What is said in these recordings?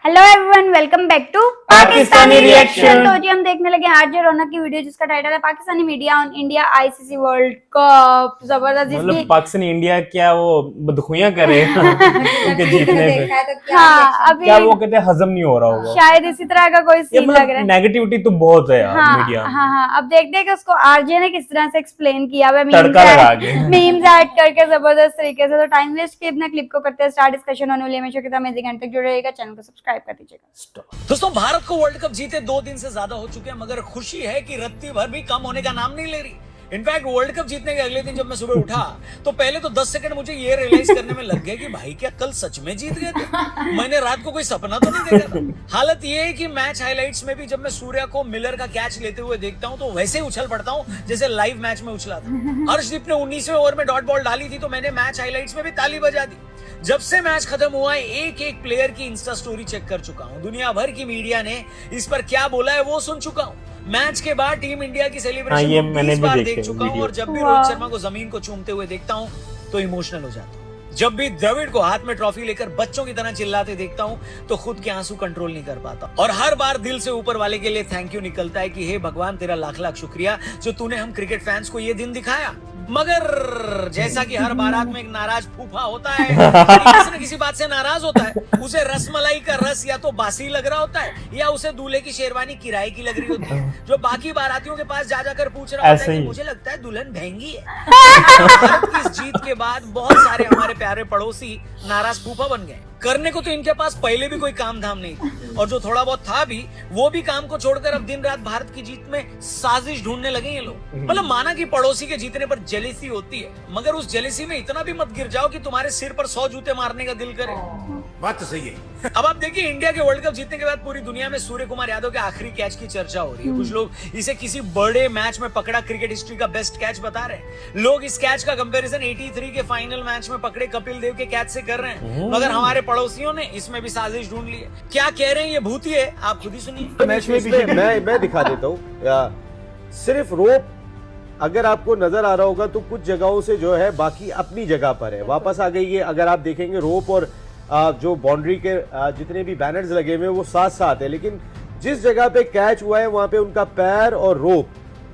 Hello everyone, welcome back to Pakistani reaction. तो जी हम देखने लगे आज जो रौनक की वीडियो जिसका टाइटल है Pakistani media on India ICC world cup. जबरदस्त मतलब पाकिस्तानी इंडिया क्या वो बदखुइयां करे उनके जीतने पे। हाँ अभी क्या वो कहते हैं हजम नहीं हो रहा होगा शायद इसी तरह का कोई ये सीन लग रहा है। नेगेटिविटी तो बहुत है यार हाँ मीडिया में। हाँ हाँ, अब देखते हैं कि उसको आरजे ने किस तरह से एक्सप्लेन किया हुआ तड़का लगा के। मीम्स ऐड करके जबरदस्त तरीके से। तो टाइम वेस्ट के अपना क्लिप को करते हैं स्टार्ट, डिस्कशन होने वाली है। हमेशा की तरह अमेजिंग एंड तक जुड़े रहिएगा, चैनल को सब्सक्राइब कर दीजिएगा। दोस्तों, भारत को वर्ल्ड कप जीते 2 दिन से ज्यादा हो चुके हैं, मगर खुशी है कि रत्ती भर भी कम होने का नाम नहीं ले रही। इनफैक्ट वर्ल्ड कप जीतने के अगले दिन जब मैं सुबह उठा तो पहले तो 10 सेकंड मुझे ये रियलाइज करने में लग गए कि भाई क्या कल सच में जीत गए थे? मैंने रात को कोई सपना तो नहीं देखा था। हालत ये है कि मैच हाइलाइट्स में भी जब मैं सूर्या को मिलर का कैच लेते हुए देखता हूं तो वैसे ही उछल पड़ता हूं जैसे लाइव मैच में उछला था। हर्षदीप ने 19वें ओवर में डॉट बॉल डाली थी तो मैंने मैच हाइलाइट्स में भी ताली बजा दी। जब से मैच खत्म हुआ है एक एक प्लेयर की इंस्टा स्टोरी चेक कर चुका हूं। दुनिया भर की मीडिया ने इस पर क्या बोला है वो सुन चुका हूं। मैच के बाद टीम इंडिया की सेलिब्रेशन ये मैंने 20 भी बार देखे देख चुका हूं वीडियो। और जब भी रोहित शर्मा को जमीन को चूमते हुए देखता हूं तो इमोशनल हो जाता हूं। जब भी द्रविड़ को हाथ में ट्रॉफी लेकर बच्चों की तरह चिल्लाते देखता हूं तो खुद के आंसू कंट्रोल नहीं कर पाता और हर बार दिल से ऊपर वाले के लिए थैंक यू निकलता है कि हे भगवान तेरा लाख लाख शुक्रिया जो तूने हम क्रिकेट फैंस को ये दिन दिखाया। मगर जैसा कि हर बारात में एक नाराज फूफा होता है, किसी न किसी बात से नाराज होता है। उसे रसमलाई का रस या तो बासी लग रहा होता है या उसे दूल्हे की शेरवानी किराए की लग रही होती है, जो बाकी बारातियों के पास जा जाकर पूछ रहा होता है कि मुझे लगता है दुल्हन महंगी है। भारत की इस जीत के बाद बहुत सारे हमारे प्यारे पड़ोसी नाराज फूफा बन गए। करने को तो इनके पास पहले भी कोई काम धाम नहीं था और जो थोड़ा बहुत था भी वो भी काम को छोड़कर अब दिन रात भारत की जीत में साजिश ढूंढने लगे ये लोग। मतलब माना कि पड़ोसी के जीतने पर जेलेसी होती है, मगर उस जेलेसी में इतना भी मत गिर जाओ कि तुम्हारे सिर पर 100 जूते मारने का दिल करे। बात तो सही है। अब आप देखिए, इंडिया के वर्ल्ड कप जीतने के बाद पूरी दुनिया में सूर्य कुमार यादव के आखिरी कैच की चर्चा हो रही है। कुछ लोग इसे किसी बड़े मैच में पकड़ा क्रिकेट हिस्ट्री का बेस्ट कैच बता रहे हैं। लोग इस कैच का कंपैरिजन 83 के फाइनल मैच में पकड़े कपिल देव के कैच से कर रहे हैं, मगर हमारे पड़ोसियों ने इसमें भी साजिश ढूंढ ली है। क्या कह रहे हैं ये भूती है, आप खुद ही सुनिए। मैच में भी मैं दिखा देता हूँ। सिर्फ रोप अगर आपको नजर आ रहा होगा तो कुछ जगहों से जो है बाकी अपनी जगह पर है, वापस आ गई है। अगर आप देखेंगे रोप और जो बाउंड्री के जितने भी बैनर्स लगे हुए हैं वो साथ साथ है, लेकिन जिस जगह पे कैच हुआ है वहां पे उनका पैर और रोप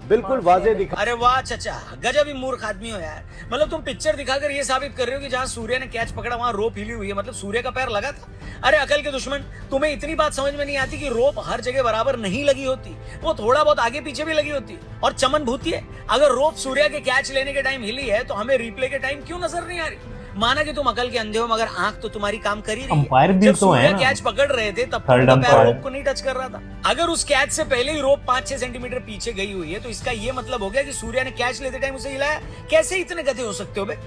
बिल्कुल वाजे दिखा। अरे वाह चचा, गजब ही मूर्ख आदमी हो यार। मतलब तुम पिक्चर दिखाकर ये साबित कर रहे हो कि जहां सूर्य ने कैच पकड़ा वहां रोप हिली हुई है, मतलब सूर्य का पैर लगा था। अरे अकल के दुश्मन, तुम्हें इतनी बात समझ में नहीं आती कि रोप हर जगह बराबर नहीं लगी होती, वो थोड़ा बहुत आगे पीछे भी लगी होती। और चमन भूती है, अगर रोप सूर्य के कैच लेने के टाइम हिली है तो हमें रिप्ले के टाइम क्यों नजर नहीं आ रही? माना कि तुम अकल के अंधे हो, मगर आंख तो तुम्हारी काम कर ही रही है। अंपायर भी जब तो है सूर्य ना। कैच पकड़ रहे थे तब थर्ड उनका पैर अंपायर। रोप को नहीं टच कर रहा था। अगर उस कैच से पहले ही रोप 5-6 सेंटीमीटर पीछे गई हुई है तो इसका ये मतलब हो गया कि सूर्य ने कैच लेते टाइम उसे हिलाया। कैसे इतने गधे हो सकते हो बे?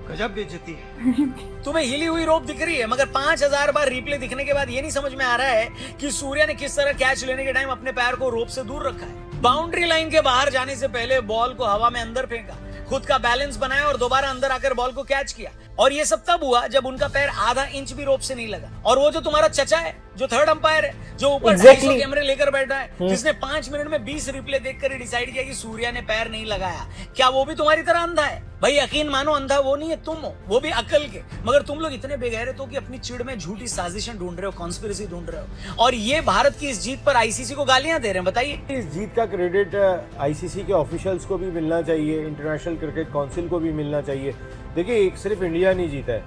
गजब बेइज्जती है। तुम्हें हिली हुई रोप दिख रही है, मगर 5000 बार रिप्ले दिखने के बाद ये नहीं समझ में आ रहा है कि सूर्य ने किस तरह कैच लेने के टाइम अपने पैर को रोप से दूर रखा है। बाउंड्री लाइन के बाहर जाने से पहले बॉल को हवा में अंदर फेंका, खुद का बैलेंस बनाया और दोबारा अंदर आकर बॉल को कैच किया। और ये सब तब हुआ जब उनका पैर आधा इंच भी रोप से नहीं लगा। और वो जो तुम्हारा चचा है, जो थर्ड अंपायर है, जो ऊपर 250 कैमरे लेकर बैठा है, जिसने 5 मिनट में 20 रिप्ले देखकर ही डिसाइड किया कि सूर्या ने पैर नहीं लगाया, क्या वो भी तुम्हारी तरह अंधा है? भाई यकीन मानो, अंधा वो नहीं है, तुम हो, वो भी अकल के। मगर तुम लोग इतने बेगैरत हो कि अपनी चिड़ में झूठी साजिशें ढूंढ रहे हो, कॉन्स्पिरेसी ढूंढ रहे हो, और ये भारत की इस जीत पर आईसीसी को गालियां दे रहे हैं। बताइए, इस जीत का क्रेडिट आईसीसी के ऑफिशियल्स को भी मिलना चाहिए, इंटरनेशनल क्रिकेट काउंसिल को भी मिलना चाहिए। देखिए, सिर्फ इंडिया नहीं जीता है,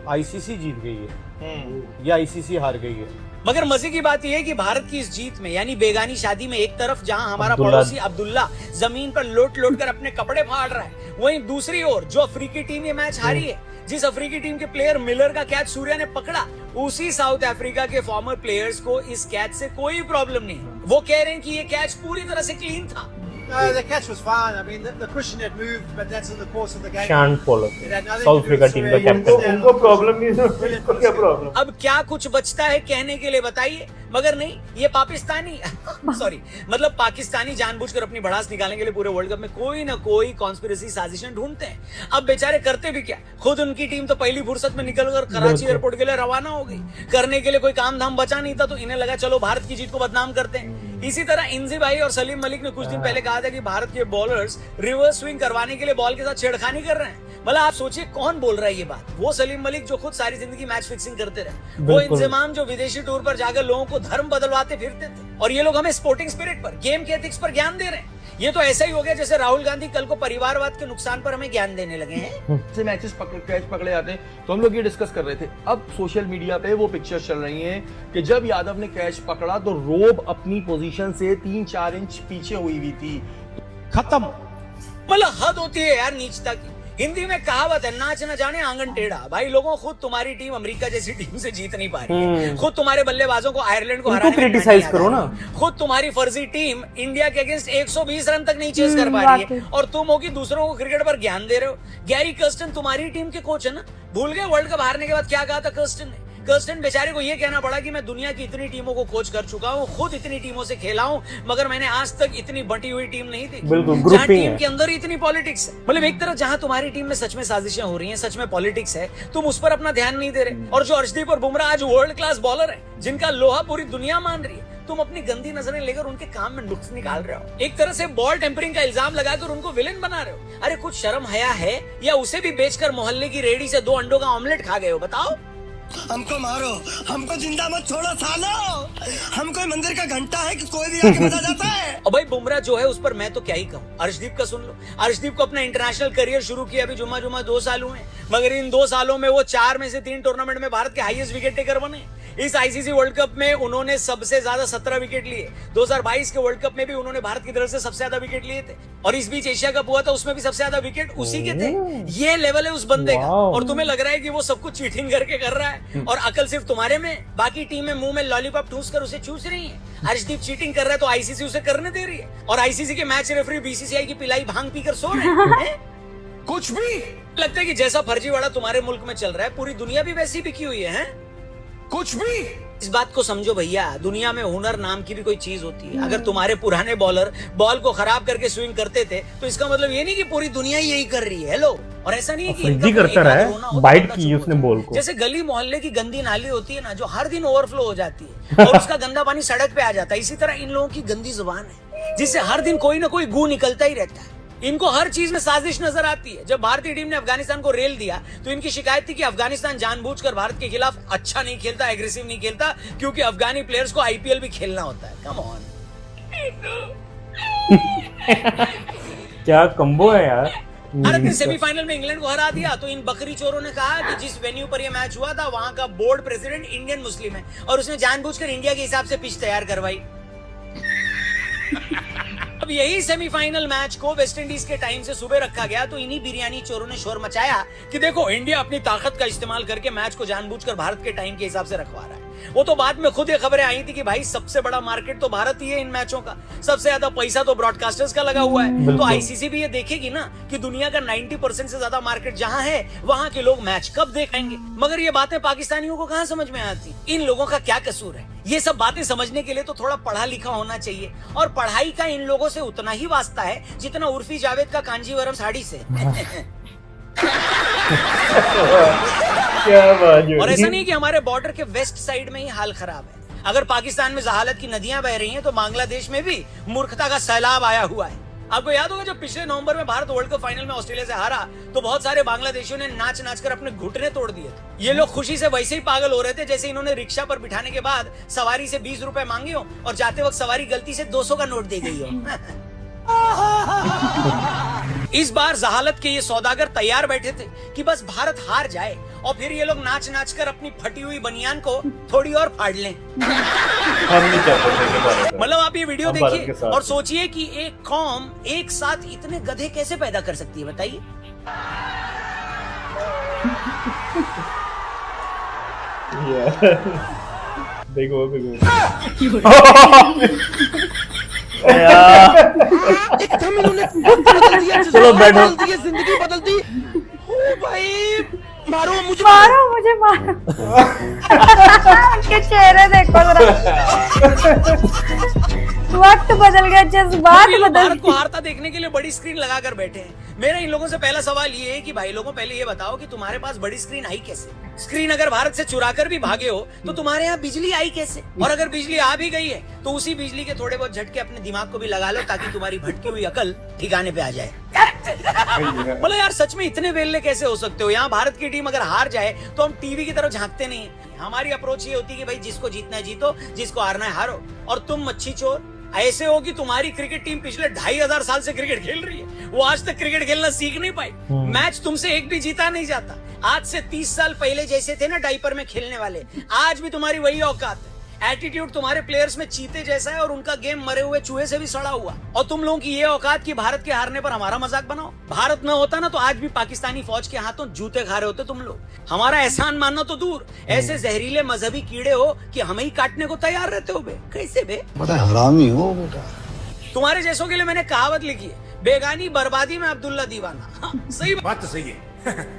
आईसीसी जीत गई है या आईसीसी हार गई है। मगर मजे की बात यह है कि भारत की इस जीत में, यानी बेगानी शादी में, एक तरफ जहां हमारा अब्दुल्ला। पड़ोसी अब्दुल्ला जमीन पर लोट लोट कर अपने कपड़े फाड़ रहा है, वहीं दूसरी ओर जो अफ्रीकी टीम ये मैच हारी है, जिस अफ्रीकी टीम के प्लेयर मिलर का कैच सूर्या ने पकड़ा, उसी साउथ अफ्रीका के फॉर्मर प्लेयर्स को इस कैच से कोई प्रॉब्लम नहीं है। वो कह रहे हैं कि ये कैच पूरी तरह से क्लीन था। The catch was fine. I mean, the cushion had moved, but that's in the course of the game. Shaun Pollock It had nothing South to do Africa with team का Surya. Captain. उनको problem नहीं है, क्या problem? अब क्या कुछ बचता है कहने के लिए बताइए? मगर नहीं, ये पाकिस्तानी सॉरी मतलब पाकिस्तानी जानबूझकर अपनी भड़ास निकालने के लिए पूरे वर्ल्ड कप में कोई ना कोई कॉन्स्पिरेसी साजिशें ढूंढते हैं। अब बेचारे करते भी क्या, खुद उनकी टीम तो पहली फुर्सत में निकलकर कराची एयरपोर्ट के लिए रवाना हो गई। करने के लिए कोई काम धाम बचा नहीं था तो इन्हें लगा चलो भारत की जीत को बदनाम करते हैं। इसी तरह इंजी भाई और सलीम मलिक ने कुछ दिन पहले कहा था कि भारत के बॉलर्स रिवर्स स्विंग करवाने के लिए बॉल के साथ छेड़खानी कर रहे हैं। मतलब आप सोचिए कौन बोल रहा है ये बात? वो सलीम मलिक जो खुद सारी जिंदगी मैच फिक्सिंग करते रहे, वो इंजमाम जो विदेशी टूर पर जाकर लोगों को धर्म बदलवाते फिरते थे, और ये लोग हमें स्पोर्टिंग स्पिरिट पर, गेम के एथिक्स पर ज्ञान दे रहे हैं। ये तो ऐसा ही हो गया जैसे राहुल गांधी कल को परिवारवाद के नुकसान पर हमें ज्ञान देने लगे हैं। से मैचेस कैच पकड़े जाते हैं तो हम लोग ये डिस्कस कर रहे थे। अब सोशल मीडिया पे वो पिक्चर्स चल रही हैं कि जब यादव ने कैच पकड़ा तो रोब अपनी पोजीशन से 3-4 इंच पीछे हुई हुई थी। खत्म। मतलब हद होती है यार नीचता की। हिंदी में कहावत है, नाच न जाने आंगन टेढ़ा। भाई लोगों, खुद तुम्हारी टीम अमेरिका जैसी टीम से जीत नहीं पा रही है, खुद तुम्हारे बल्लेबाजों को आयरलैंड को हराने क्रिटिसाइज करो ना। खुद तुम्हारी फर्जी टीम इंडिया के अगेंस्ट 120 रन तक नहीं चेस कर पा रही है, और तुम हो कि दूसरों को क्रिकेट पर ज्ञान दे रहे हो। गैरी कर्स्टन तुम्हारी टीम के कोच है ना, भूल गए वर्ल्ड कप हारने के बाद क्या कहा था कर्स्टन ने? कर्स्टन बेचारे को ये कहना पड़ा कि मैं दुनिया की इतनी टीमों को कोच कर चुका हूँ, खुद इतनी टीमों से खेला हूँ, मगर मैंने आज तक इतनी बटी हुई टीम नहीं देखी जहाँ टीम के अंदर ही इतनी पॉलिटिक्स है। मतलब एक तरफ जहाँ तुम्हारी टीम में सच में साजिशें हो रही हैं, सच में पॉलिटिक्स है, तुम उस पर अपना ध्यान नहीं दे रहे। और जो अर्शदीप और बुमराह आज वर्ल्ड क्लास बॉलर है, जिनका लोहा पूरी दुनिया मान रही है, तुम अपनी गंदी नजरें लेकर उनके काम में नुक्स निकाल रहे हो। एक तरह से बॉल टेम्परिंग का इल्जाम लगाकर उनको विलेन बना रहे हो। अरे कुछ शर्म हया है, या उसे भी बेचकर मोहल्ले की रेडी से 2 अंडों का ऑमलेट खा गए हो? बताओ। हमको मारो, हमको जिंदा मत छोड़ो सालो। हम कोई मंदिर का घंटा है कि कोई भी आके बजा जाता है। और भाई बुमराह जो है उस पर मैं तो क्या ही कहूँ। अर्शदीप का सुन लो। अर्शदीप को अपना इंटरनेशनल करियर शुरू किया अभी जुम्मा 2 साल हुए, मगर इन 2 सालों में वो 4 में से 3 टूर्नामेंट में भारत के हाईएस्ट विकेट टेकर बने। इस आईसीसी वर्ल्ड कप में उन्होंने सबसे ज्यादा 17 विकेट लिए। 2022 के वर्ल्ड कप में भी उन्होंने भारत की तरफ से सबसे ज्यादा विकेट लिए थे, और इस बीच एशिया कप हुआ था, उसमें भी सबसे ज्यादा विकेट उसी के थे। ये लेवल है उस बंदे का, और तुम्हें लग रहा है कि वो सब कुछ चीटिंग करके कर रहा है, और अकल सिर्फ तुम्हारे में। बाकी टीमें मुंह में लॉलीपॉप ठूस कर उसे चूस रही है। अर्शदीप चीटिंग कर रहा है तो आईसीसी उसे करने दे रही है, और आईसीसी के मैच रेफरी बीसीसीआई की पिलाई भांग पीकर सो रहे हैं। कुछ भी लगता है कि जैसा फर्जीवाड़ा तुम्हारे मुल्क में चल रहा है, पूरी दुनिया भी वैसी बिकी हुई है। कुछ भी इस बात को समझो भैया, दुनिया में हुनर नाम की भी कोई चीज होती है। अगर तुम्हारे पुराने बॉलर बॉल को खराब करके स्विंग करते थे, तो इसका मतलब ये नहीं कि पूरी दुनिया ही यही कर रही है। हेलो। और ऐसा नहीं है कि फ्रिजी करता रहा है, बाइट की उसने बॉल को। जैसे गली मोहल्ले की गंदी नाली होती है ना, जो हर दिन ओवरफ्लो हो जाती है और उसका गंदा पानी सड़क पे आ जाता है, इसी तरह इन लोगों की गंदी जुबान है, जिससे हर दिन कोई ना कोई गू निकलता ही रहता है। इनको हर चीज में साजिश नजर आती है। जब भारतीय टीम ने अफगानिस्तान को रेल दिया तो इनकी शिकायत थी कि अफगानिस्तान जानबूझकर भारत के खिलाफ अच्छा नहीं खेलता, एग्रेसिव नहीं खेलता, क्योंकि अफगानी प्लेयर्स को आईपीएल भी खेलना होता है। Come on. क्या कंबो है यार। भारत ने सेमीफाइनल में इंग्लैंड को हरा दिया तो इन बकरी चोरों ने कहा कि जिस वेन्यू पर यह मैच हुआ था वहां का बोर्ड प्रेसिडेंट इंडियन मुस्लिम है, और उसने जानबूझकर इंडिया के हिसाब से पिच तैयार करवाई। अब यही सेमीफाइनल मैच को वेस्ट इंडीज के टाइम से सुबह रखा गया तो इन्हीं बिरयानी चोरों ने शोर मचाया कि देखो इंडिया अपनी ताकत का इस्तेमाल करके मैच को जानबूझकर भारत के टाइम के हिसाब से रखवा रहा है। वो तो बाद में खुद ये खबरें आई थी कि भाई सबसे बड़ा मार्केट तो भारत ही है इन मैचों का, सबसे ज्यादा पैसा तो ब्रॉडकास्टर्स का लगा हुआ है। तो आईसीसी भी ये देखेगी ना कि दुनिया का 90% से ज्यादा मार्केट जहां है वहां के लोग मैच कब देखेंगे। मगर ये बातें पाकिस्तानियों को कहां समझ में आती? इन लोगों का क्या कसूर है? ये सब बातें समझने के लिए तो थोड़ा पढ़ा लिखा होना चाहिए, और पढ़ाई का इन लोगों से उतना ही वास्ता है जितना उर्फी जावेद का कांजीवरम साड़ी से। क्या बात है। और ऐसा नहीं कि हमारे बॉर्डर के वेस्ट साइड में ही हाल खराब है। अगर पाकिस्तान में जहालत की नदियां बह रही हैं तो बांग्लादेश में भी मूर्खता का सैलाब आया हुआ है। आपको याद होगा जब पिछले नवंबर में भारत वर्ल्ड कप फाइनल में ऑस्ट्रेलिया से हारा तो बहुत सारे बांग्लादेशियों ने नाच नाच कर अपने घुटने तोड़ दिए थे। ये लोग खुशी से वैसे ही पागल हो रहे थे जैसे इन्होंने रिक्शा पर बिठाने के बाद सवारी से 20 रुपए मांगे हो और जाते वक्त सवारी गलती से 200 का नोट दे गई हो। इस बार जहालत के ये सौदागर तैयार बैठे थे कि बस भारत हार जाए और फिर ये लोग नाच नाच कर अपनी फटी हुई बनियान को थोड़ी और फाड़ लें। मतलब आप ये वीडियो देखिए और सोचिए कि एक कौम एक साथ इतने गधे कैसे पैदा कर सकती है, बताइए। देखो एकदम इन्होंने बदल दिया, चलो बैठो। जिंदगी बदल दी। ओ भाई मारो मुझे, मारो उनके चेहरे देखो जरा। वक्त बदल गया, जज्बात ये लोग बदल भारत को गए। हारता देखने के लिए बड़ी स्क्रीन लगाकर बैठे हैं। मेरा इन लोगों से पहला सवाल ये है कि भाई लोगों पहले ये बताओ कि तुम्हारे पास बड़ी स्क्रीन आई कैसे? स्क्रीन अगर भारत से चुरा कर भी भागे हो तो तुम्हारे यहाँ बिजली आई कैसे? और अगर बिजली आ भी गई है तो उसी बिजली के थोड़े बहुत झटके अपने दिमाग को भी लगा लो ताकि तुम्हारी भटकी हुई अकल ठिकाने पे आ जाए। मतलब यार सच में इतने वेल्ले कैसे हो सकते हो? यहाँ भारत की टीम अगर हार जाए तो हम टीवी की तरफ झांकते नहीं है। हमारी अप्रोच ये होती है कि भाई जिसको जीतना है जीतो, जिसको हारना है हारो। और तुम मच्छी चोर ऐसे हो कि तुम्हारी क्रिकेट टीम पिछले 2500 साल से क्रिकेट खेल रही है, वो आज तक क्रिकेट खेलना सीख नहीं पाई। मैच तुमसे एक भी जीता नहीं जाता। आज से 30 साल पहले जैसे थे ना डाइपर में खेलने वाले, आज भी तुम्हारी वही औकात है। एटीट्यूड तुम्हारे प्लेयर्स में चीते जैसा है और उनका गेम मरे हुए चूहे से भी सड़ा हुआ। और तुम लोगों की ये औकात कि भारत के हारने पर हमारा मजाक बनाओ। भारत न होता ना तो आज भी पाकिस्तानी फौज के हाथों जूते खा रहे होते तुम लोग। हमारा एहसान मानना तो दूर, ऐसे जहरीले मजहबी कीड़े हो कि हमें ही काटने को तैयार रहते हो बे। कैसे बे? बड़ा हरामी हो बेटा। तुम्हारे जैसों के लिए मैंने कहावत लिखी है, बेगानी बर्बादी में अब्दुल्ला दीवाना। हाँ, सही बात तो सही है।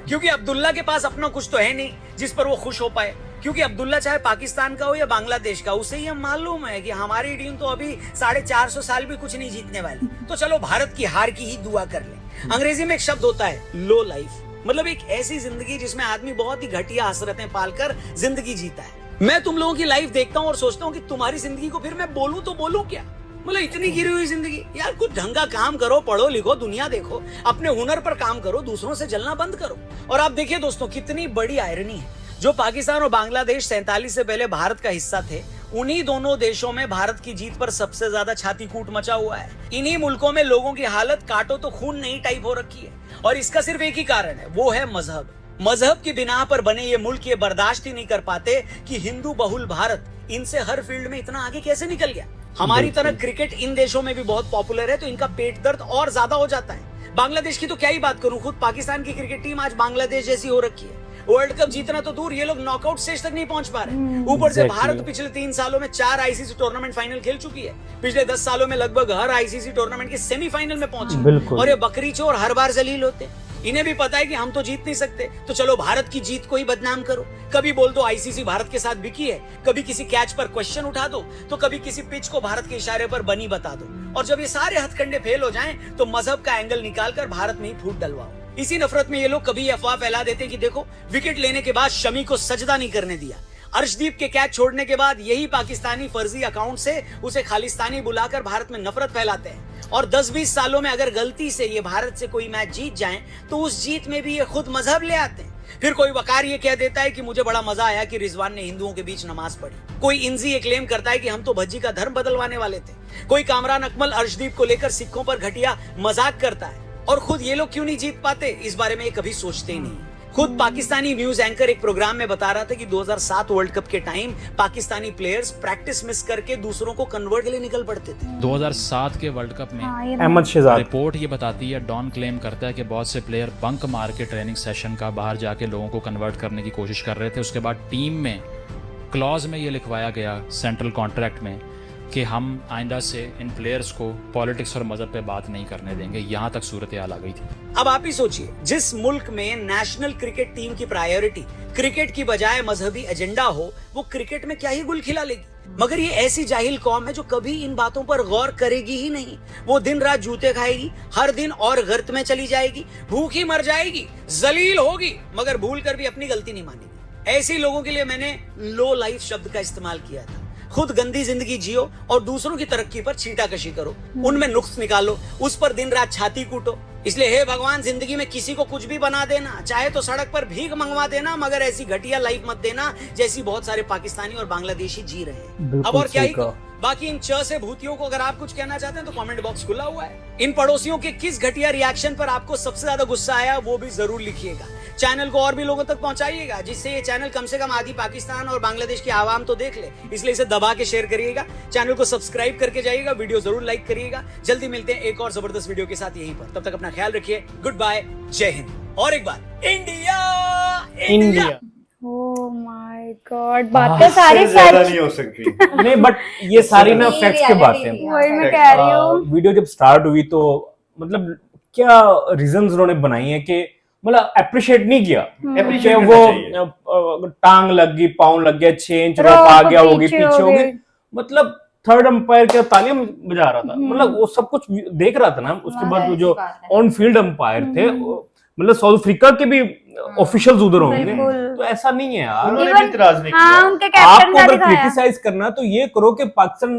क्योंकि अब्दुल्ला के पास अपना कुछ तो है नहीं जिस पर वो खुश हो पाए। क्योंकि अब्दुल्ला चाहे पाकिस्तान का हो या बांग्लादेश का, उसे ये मालूम है कि हमारी टीम तो अभी 450 साल भी कुछ नहीं जीतने वाली। तो चलो भारत की हार की ही दुआ कर ले। अंग्रेजी में एक शब्द होता है लो लाइफ, मतलब एक ऐसी जिंदगी जिसमें आदमी बहुत ही घटिया हसरतें पालकर जिंदगी जीता है। मैं तुम लोगों की लाइफ देखता हूँ और सोचता हूँ कि तुम्हारी जिंदगी को फिर मैं बोलूं तो बोलूं क्या? मतलब इतनी गिरी हुई जिंदगी। यार कुछ ढंग का काम करो, पढ़ो लिखो, दुनिया देखो, अपने हुनर पर काम करो, दूसरों से जलना बंद करो। और आप देखिए दोस्तों कितनी बड़ी आयरनी है, जो पाकिस्तान और बांग्लादेश 47 से पहले भारत का हिस्सा थे, उन्हीं दोनों देशों में भारत की जीत पर सबसे ज्यादा छाती कूट मचा हुआ है। इन्हीं मुल्कों में लोगों की हालत काटो तो खून नहीं टाइप हो रखी है। और इसका सिर्फ एक ही कारण है, वो है मजहब। मजहब की बिना पर बने ये मुल्क ये बर्दाश्त ही नहीं कर पाते कि हिंदू बहुल भारत इनसे हर फील्ड में इतना आगे कैसे निकल गया। हमारी तरह क्रिकेट इन देशों में भी बहुत पॉपुलर है तो इनका पेट दर्द और ज्यादा हो जाता है। बांग्लादेश की तो क्या ही बात करूं, खुद पाकिस्तान की क्रिकेट टीम आज बांग्लादेश जैसी हो रखी है। वर्ल्ड कप जीतना तो दूर, ये लोग नॉकआउट स्टेज तक नहीं पहुंच पा रहे। ऊपर से भारत पिछले 3 सालों में 4 आईसीसी टूर्नामेंट फाइनल खेल चुकी है। पिछले 10 सालों में लगभग हर आईसीसी टूर्नामेंट के सेमीफाइनल में पहुंची। और ये बकरी चोर हर बार जलील होते। इन्हें भी पता है कि हम तो जीत नहीं सकते, तो चलो भारत की जीत को ही बदनाम करो। कभी बोल दो आईसीसी भारत के साथ बिकी है, कभी किसी कैच पर क्वेश्चन उठा दो, तो कभी किसी पिच को भारत के इशारे पर बनी बता दो। और जब ये सारे हथकंडे फेल हो जाएं, तो मजहब का एंगल निकालकर भारत में ही फूट डलवाओ। इसी नफरत में ये लोग कभी अफवाह फैला देते हैं कि देखो विकेट लेने के बाद शमी को सजदा नहीं करने दिया। अर्शदीप के कैच छोड़ने के बाद यही पाकिस्तानी फर्जी अकाउंट से उसे खालिस्तानी बुलाकर भारत में नफरत फैलाते हैं। और 10-20 सालों में अगर गलती से ये भारत से कोई मैच जीत जाएं, तो उस जीत में भी ये खुद मजहब ले आते हैं। फिर कोई वकार ये कह देता है कि मुझे बड़ा मजा आया कि रिजवान ने हिंदुओं के बीच नमाज पढ़ी। कोई इंजी ये क्लेम करता है कि हम तो भज्जी का धर्म बदलवाने वाले थे। कोई कामरान अकमल अर्शदीप को लेकर सिखों पर घटिया मजाक करता है। और खुद ये लोग क्यों नहीं जीत पाते, इस बारे में ये कभी सोचते ही नहीं। खुद पाकिस्तानी न्यूज एंकर एक प्रोग्राम में बता रहा था कि 2007 वर्ल्ड कप के time Pakistani players practice miss करके दूसरों को कन्वर्ट के लिए निकल पड़ते थे। 2007 के वर्ल्ड कप में अहमद शहजाद रिपोर्ट ये बताती है, डॉन क्लेम करता है कि बहुत से प्लेयर बंक मार के ट्रेनिंग सेशन का बाहर जाके लोगों को कन्वर्ट करने की कोशिश कर रहे थे। उसके बाद टीम में क्लॉज में ये लिखवाया गया सेंट्रल कॉन्ट्रैक्ट में कि हम आइंदा से इन प्लेयर्स को पॉलिटिक्स और मजहब पे बात नहीं करने देंगे। यहाँ तक सूरत हाल आ गई थी। अब आप ही सोचिए, जिस मुल्क में नेशनल क्रिकेट टीम की प्रायोरिटी क्रिकेट की बजाय मजहबी एजेंडा हो, वो क्रिकेट में क्या ही गुल खिला लेगी। मगर ये ऐसी जाहिल कौम है जो कभी इन बातों पर गौर करेगी ही नहीं। वो दिन रात जूते खाएगी, हर दिन और गर्त में चली जाएगी, भूखी मर जाएगी, जलील होगी, मगर भूल कर भी अपनी गलती नहीं मानेगी। ऐसे लोगों के लिए मैंने लो लाइफ शब्द का इस्तेमाल किया था। खुद गंदी जिंदगी जियो और दूसरों की तरक्की पर छींटाकशी करो, उनमें नुक्स निकालो, उस पर दिन रात छाती कूटो। इसलिए हे भगवान, जिंदगी में किसी को कुछ भी बना देना, चाहे तो सड़क पर भीख मंगवा देना, मगर ऐसी घटिया लाइफ मत देना जैसी बहुत सारे पाकिस्तानी और बांग्लादेशी जी रहे हैं। अब और क्या ही कहो। बाकी इन च से भूतियों को अगर आप कुछ कहना चाहते हैं तो कमेंट बॉक्स खुला हुआ है। इन पड़ोसियों के किस घटिया रिएक्शन पर आपको सबसे ज्यादा गुस्सा आया, वो भी जरूर लिखिएगा। चैनल को और भी लोगों तक पहुंचाइएगा, जिससे ये चैनल कम से कम आधी पाकिस्तान और बांग्लादेश की आवाम तो देख ले। इसलिए इसे दबा के शेयर करिएगा, चैनल को सब्सक्राइब करके जाइएगा, वीडियो जरूर लाइक करिएगा। जल्दी मिलते हैं एक और जबरदस्त वीडियो के साथ यहीं पर। तब तक अपना ख्याल रखिए। गुड बाय, जय हिंद। और एक बार India India oh my God, बातें सारी सच। नहीं हो सकती। नहीं, बट ये सारी ना फैक्ट्स की बातें। वही मैं कह रही हूँ। वीडियो जब स्टार्ट हुई तो मतलब क्या रीजंस उन्होंने बनाई है कि मतलब अप्रिशिएट नहीं किया। Appreciate कि करना वो टांग लग गई, पाँव लग गया, चेंज रोप आ गया, होगी पीछे पीछे हो होगी, गए। मतलब थर्ड अंपायर क्या तालियां बजा रहा था, मतलब वो सब कुछ देख रहा था ना। उसके बाद वो जो ऑन फील्ड अंपायर थे, मतलब साउथ अफ्रीका के भी ऑफिशियल्स उधर होंगे, तो ऐसा नहीं है यार। उन्होंने भी इतराज नहीं हाँ, किया। उनके कैप्टन आपको का अगर दिखाया। क्रिटिसाइज करना तो ये करो कि पाकिस्तान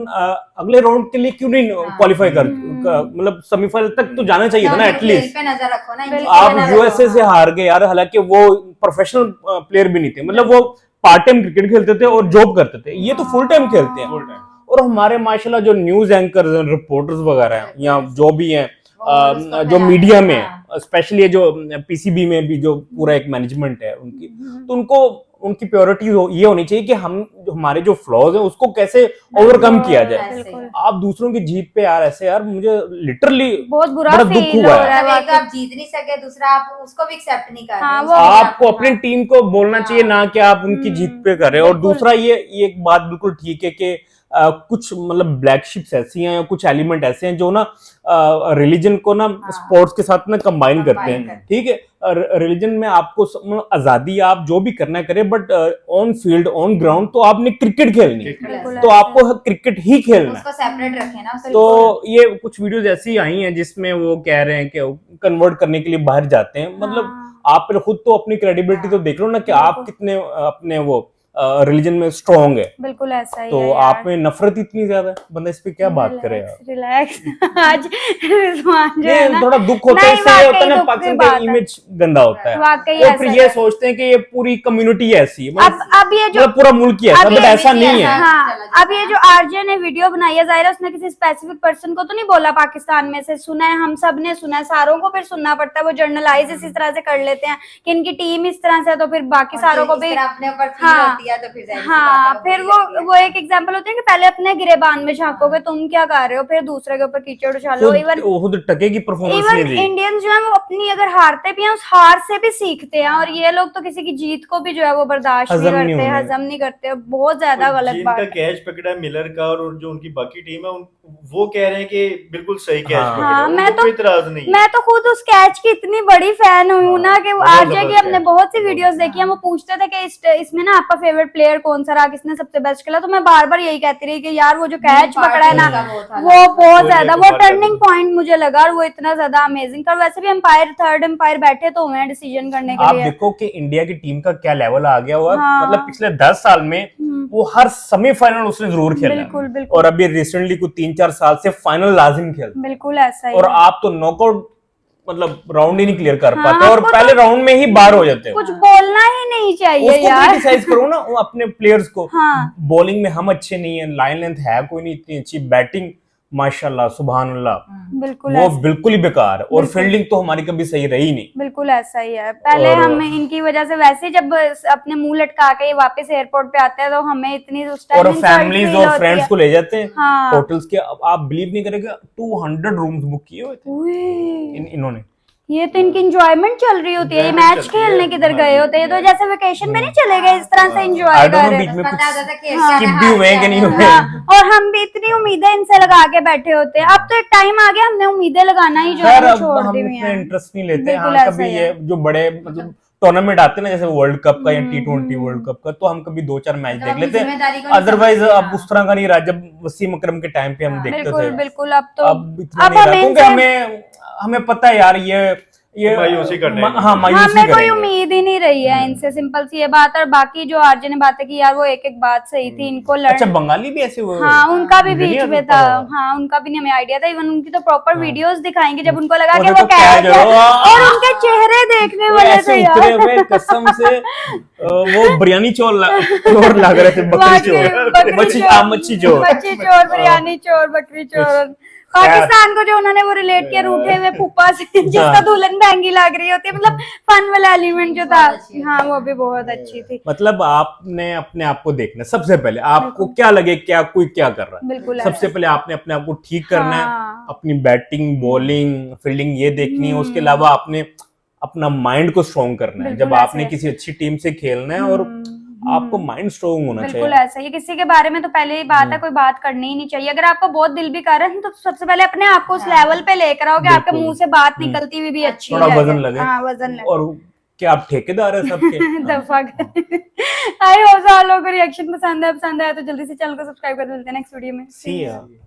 अगले राउंड के लिए क्यों नहीं क्वालिफाई कर, मतलब सेमीफाइनल तक तो जाना चाहिए था ना एटलीस्ट। पे नजर रखो ना, आप यूएसए से हार गए यार, हालांकि वो प्रोफेशनल प्लेयर भी नहीं थे, मतलब वो पार्ट टाइम क्रिकेट खेलते थे और जॉब करते थे, ये तो फुल टाइम खेलते हैं। और हमारे माशाल्लाह जो न्यूज एंकर्स हैं, रिपोर्टर्स वगैरह हैं, या जो भी हैं जो मीडिया में, स्पेशली ये जो पीसीबी में भी जो पूरा एक मैनेजमेंट है उनकी, तो उनको उनकी प्योरिटी ये होनी चाहिए कि हम हमारे जो फ्लॉज हैं उसको कैसे ओवरकम किया जाए। आप दूसरों की जीत पे यार ऐसे, यार मुझे लिटरली बहुत बुरा बड़ा दुख फील हुआ हो है। रहा है एक आप जीत नहीं सके, दूसरा आप उसको भी एक्सेप्ट नहीं कर रहे। हाँ, हो। वो आपको अपनी टीम को बोलना चाहिए ना कि आप उनकी जीत पे कर रहे हो। और दूसरा ये एक बात बिल्कुल ठीक है कि कुछ मतलब ब्लैक शिप्स ऐसी हैं या कुछ एलिमेंट ऐसे हैं जो ना रिलीजन को ना स्पोर्ट्स के साथ ना कंबाइन करते हैं, ठीक है। रिलीजन में आपको मतलब आजादी, आप जो भी करना करें, but on field on ground तो आपने क्रिकेट खेलनी है, तो आपको क्रिकेट ही खेलना है। उसको सेपरेट रखें ना। तो ये कुछ वीडियोस ऐसी आई हैं जिसमें वो कह रहे हैं कि कन्वर्ट करने के लिए बाहर जाते हैं, मतलब आप खुद तो अपनी क्रेडिबिलिटी तो देख लो ना कि आप कितने अपने वो रिलीजन में स्ट्रॉन्ग है। बिल्कुल ऐसा ही तो है आप में नफरत इतनी ज्यादा है, बंदा इस पे क्या बात करे यार। रिलैक्स आज रिजवान जो है ये ना, थोड़ा दुख होता है, नहीं, इससे ये होता है वाकई ना दुख की पाकिस्तान बात का है। इमेज गंदा होता है, वाकई और ऐसा फिर है। ये सोचते हैं कि ये पूरी कम्युनिटी ऐसी है, अब ये जो मतलब पूरा मुल्क ही ऐसा, अब बट ये ऐसा नहीं है। हाँ, अब ये जो आरजे ने वीडियो बनाई है, जाहिर है उसने किसी स्पेसिफिक पर्सन को तो नहीं बोला, पाकिस्तान में से सुना है, हम सब ने सुना है, सारों को फिर सुनना पड़ता है। वो जर्नलाइज इस तरह से कर लेते हैं कि इनकी टीम इस तरह से है, तो फिर बाकी सारों को भी अपने ऊपर फील हाँ, होती है, तो फिर जाहिर सी हाँ, बात है, फिर वो एक एग्जांपल होते हैं कि पहले अपने गिरेबान में झांकोगे तुम क्या कर रहे हो, फिर दूसरे के ऊपर कीचड़ उछालो। इवन खुद टके की परफॉर्मेंस नहीं इवन दी। इंडियंस जो है वो अपनी अगर हारते भी हैं उस हार से भी सीखते हैं, और ये लोग तो किसी की जीत को भी जो है वो बर्दाश्त नहीं हजम नहीं करते, होने। हजम नहीं करते। बहुत ज्यादा गलत बात जिनका है। कैच पकड़ा है मिलर का और जो उनकी बाकी टीम है वो कह रहे हैं कि बिल्कुल सही कैच हाँ। पकड़ा हाँ, है, मैं उनको तो- कोई इतराज नहीं है। मैं तो खुद उस कैच की इतनी बड़ी फैन हुई हूँ ना कि बहुत आरजे की जबरदस्त हमने catch। बहुत सी वीडियोस देखी हैं, वो पूछते थे कि इसमें ना आपका फेवरेट प्लेयर कौन सा रहा, किसने सबसे बेस्ट खेला, तो मैं बार बार यही कहती रही कि यार वो जो कैच पकड़ा है ना, वो बहुत ज्यादा, वो टर्निंग पॉइंट मुझे लगा, और वो इतना ज्यादा अमेजिंग था। वैसे भी एम्पायर, थर्ड एम्पायर बैठे तो हुए हैं डिसीजन करने के आप लिए। देखो कि इंडिया की टीम का क्या लेवल आ गया हुआ, हाँ। मतलब पिछले 10 साल में वो हर सेमीफाइनल उसने जरूर खेला है। बिल्कुल, बिल्कुल। और अभी रिसेंटली कुछ 3-4 साल से फाइनल लाजिम खेलता बिल्कुल ऐसा है। ही और है। आप तो नॉकआउट मतलब राउंड ही नहीं क्लियर कर हाँ, पाते, और आपको पहले तो राउंड में ही बाहर हो जाते हो। कुछ बोलना ही नहीं चाहिए उसको यार। क्रिटिसाइज करो ना वो अपने प्लेयर्स को। हाँ। बॉलिंग में हम अच्छे नहीं है, लाइन लेंथ है कोई नहीं इतनी अच्छी, बैटिंग माशाल्लाह सुभान अल्लाह बिल्कुल वो ऐसा- बिल्कुल ही बेकार है, और बिल्कुल। फील्डिंग तो हमारी कभी सही रही नहीं। बिल्कुल ऐसा ही है। पहले और- हम इनकी वजह से वैसे ही जब अपने मुंह लटका के वापस एयरपोर्ट पे आते हैं तो हमें इतनी उस टाइम और फैमिलीज और फ्रेंड्स को ले जाते हैं हाँ। होटल्स के। अब आप बिलीव नहीं करेंगे 200 रूम्स बुक किए हुए थे इन्होंने। ये तो इनकी एंजॉयमेंट चल रही होती है, ये मैच खेलने किधर गए होते हैं, तो जैसे वेकेशन में नहीं चले गए इस तरह से एंजॉय आई डोंट कर नो रहे बीच हैं। में कुछ पता होता था कि skip भी हुए हैं कि नहीं हुए। हाँ, और हम भी इतनी उम्मीदें इनसे लगा के बैठे होते हैं। अब तो एक टाइम आ गया हमने उम्मीदें लगाना ही जो है खैर वो अब छोड़ हम दी हुई इतने हैं। इंटरेस्ट नहीं लेते। बिल्कुल हाँ ऐसा कभी ही ये है। जो बड़े मतलब टूर्नामेंट आते हैं ना, जैसे वर्ल्ड कप का या T20 वर्ल्ड कप का, तो हम कभी 2-4 मैच देख लेते हैं। जिम्मेदारी को नहीं अदरवाइज समझते, अब हाँ। उस तरह का नहीं रहा जब वसीम अकरम के टाइम पे हम देखते बिल्कुल थे। बिल्कुल। अब तो अब इतना अब नहीं रहा, हमें क्योंकि इनसे- हमें पता है यार ये मायूसी करने हैं। हाँ मायूसी हमें कोई करेंगे। उम्मीद ही नहीं रही है इनसे, सिंपल सी ये बात। और बाकी जो आरजे ने बातें की यार, वो एक एक बात सही थी। इनको अच्छा लर्न, बंगाली भी ऐसे हुए? हाँ उनका भी मुझे बीच नहीं में पता था। था। हाँ उनका भी नहीं हमें आइडिया था। इवन उनकी तो प्रॉपर वीडियोस दिखाएंगे जब उनको लगा वो कि वो देखो क्या कह जो- रहे हैं, और उनके चेहरे देखने वो वाले थे ऐसे उतरे यार। हुए कसम से वो बिरयानी चोर लग रहे थे, बकरी चोर, मच्छी चोर। मच्छी चोर, बिरयानी चोर, बकरी चोर। पाकिस्तान को जो उन्होंने वो रिलेट किया रूठे हुए फूफा से, जिसका दुल्हन महंगी लग रही होती है, मतलब फन वाला एलिमेंट जो था, हाँ वो भी बहुत अच्छी थी। मतलब आपने अपने आप को देखना सबसे पहले, आपको क्या लगे क्या कोई क्या कर रहा है, बिल्कुल सबसे पहले आपने अपने आप को ठीक करना है। हाँ। अपनी बैटिंग बॉलिंग फील्डिंग ये देखनी है। उसके अलावा आपने अपना माइंड को स्ट्रॉन्ग करना है। बिल्कुल जब आपने ऐसे। किसी अच्छी टीम से खेलना है, और आपको माइंड स्ट्रॉन्ग होना बिल्कुल चाहिए। ऐसा ही। किसी के बारे में तो पहले ही बात है, कोई बात करनी ही नहीं चाहिए। अगर आपको बहुत दिल भी कर रहा है तो सबसे पहले अपने आप को उस लेवल पे लेकर आओ कि आपके बिल्कुल। मुंह से बात निकलती हुई भी अच्छी थोड़ा लगे। वजन लगे। हाँ वजन लगे। और क्या आप ठेकेदार है सबके? दफा आई होप आप लोगों को रिएक्शन पसंद आया तो जल्दी से चैनल को सब्सक्राइब कर देते हैं नेक्स्ट वीडियो में See ya.